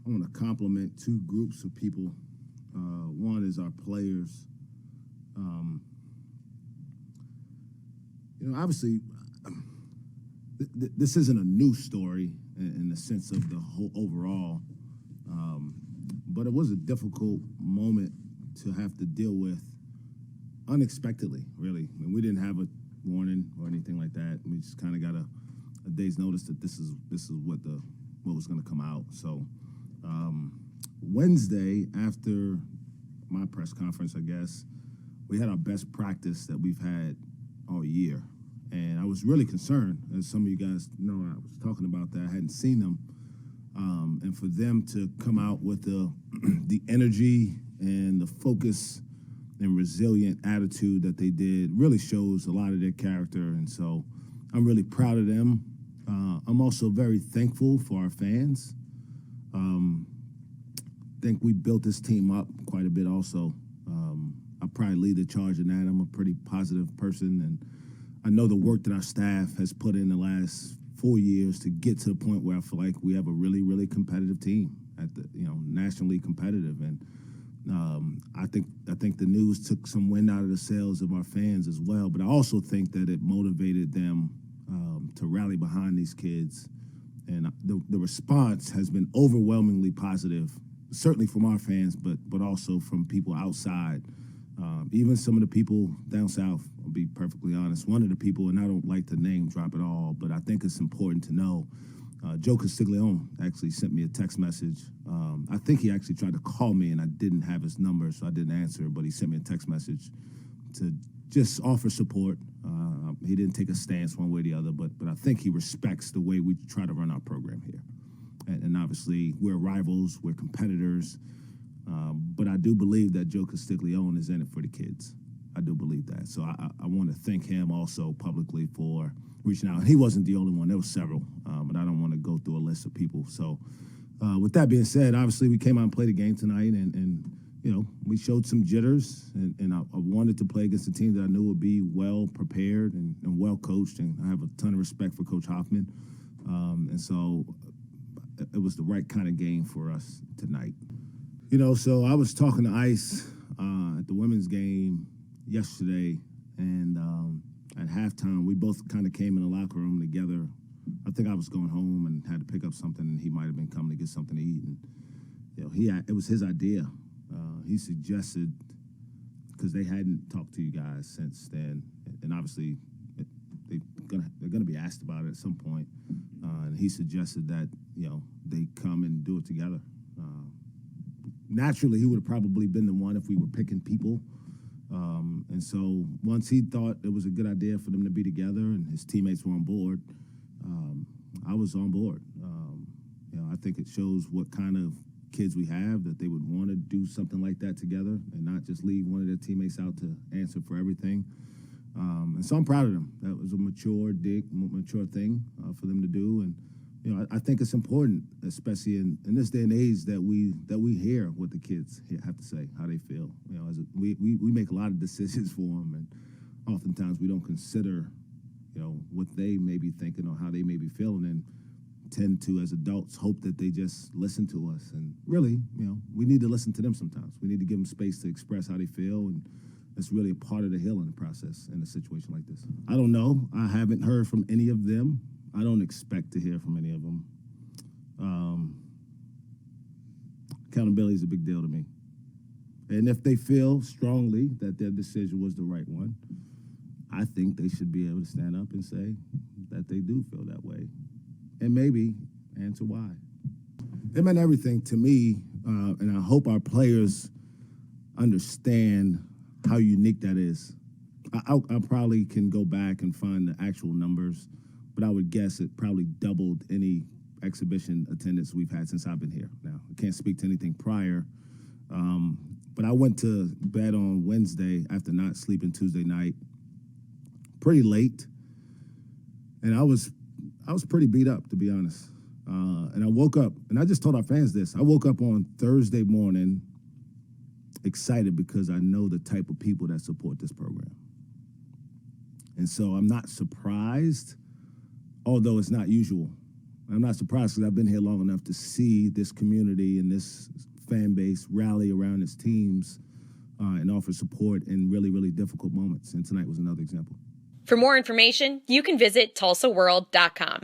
I want to compliment two groups of people. One is our players. Obviously, this isn't a new story in the sense of the whole overall, but it was a difficult moment to have to deal with unexpectedly, really. I mean, we didn't have a warning or anything like that. We just kind of got a day's notice that this is what was going to come out. So Wednesday, after my press conference, I guess, we had our best practice that we've had all year. And I was really concerned, as some of you guys know, I was talking about that. I hadn't seen them. And for them to come out with the energy and the focus and resilient attitude that they did really shows a lot of their character. And so I'm really proud of them. I'm also very thankful for our fans. I think we built this team up quite a bit also. I probably lead the charge in that. I'm a pretty positive person, and I know the work that our staff has put in the last 4 years to get to the point where I feel like we have a really, really competitive team nationally competitive. And I think the news took some wind out of the sails of our fans as well. But I also think that it motivated them to rally behind these kids. And the response has been overwhelmingly positive, certainly from our fans, but also from people outside. Even some of the people down south, I'll be perfectly honest. One of the people, and I don't like to name drop at all, but I think it's important to know, Joe Castiglione actually sent me a text message. I think he actually tried to call me, and I didn't have his number, so I didn't answer, but he sent me a text message to just offer support. He didn't take a stance one way or the other, but I think he respects the way we try to run our program here. And obviously, we're rivals, we're competitors, but I do believe that Joe Castiglione is in it for the kids. I do believe that. So I want to thank him also publicly for reaching out. He wasn't the only one. There were several, but I don't want to go through a list of people. So with that being said, obviously we came out and played a game tonight, and we showed some jitters, and I wanted to play against a team that I knew would be well prepared and well coached, and I have a ton of respect for Coach Hoffman. And so it was the right kind of game for us tonight. So I was talking to Ice at the women's game yesterday, and at halftime, we both kind of came in the locker room together. I think I was going home and had to pick up something, and he might have been coming to get something to eat. And it was his idea. He suggested, because they hadn't talked to you guys since then, and obviously they're gonna be asked about it at some point. And he suggested that they come and do it together. Naturally, he would have probably been the one if we were picking people. And so once he thought it was a good idea for them to be together and his teammates were on board, I was on board. I think it shows what kind of kids we have, that they would want to do something like that together and not just leave one of their teammates out to answer for everything. And so I'm proud of them. That was a mature thing for them to do. And I think it's important, especially in this day and age, that we hear what the kids have to say, how they feel. We make a lot of decisions for them, and oftentimes we don't consider, what they may be thinking or how they may be feeling, and tend to, as adults, hope that they just listen to us. And really, we need to listen to them sometimes. We need to give them space to express how they feel, and it's really a part of the healing process in a situation like this. I don't know. I haven't heard from any of them. I don't expect to hear from any of them. Accountability is a big deal to me. And if they feel strongly that their decision was the right one, I think they should be able to stand up and say that they do feel that way, and maybe answer why. It meant everything to me, and I hope our players understand how unique that is. I probably can go back and find the actual numbers, but I would guess it probably doubled any exhibition attendance we've had since I've been here. Now, I can't speak to anything prior, but I went to bed on Wednesday after not sleeping Tuesday night pretty late, and I was pretty beat up, to be honest. And I woke up, and I just told our fans this. I woke up on Thursday morning excited because I know the type of people that support this program. And so I'm not surprised, although it's not usual. I'm not surprised because I've been here long enough to see this community and this fan base rally around its teams and offer support in really, really difficult moments. And tonight was another example. For more information, you can visit TulsaWorld.com.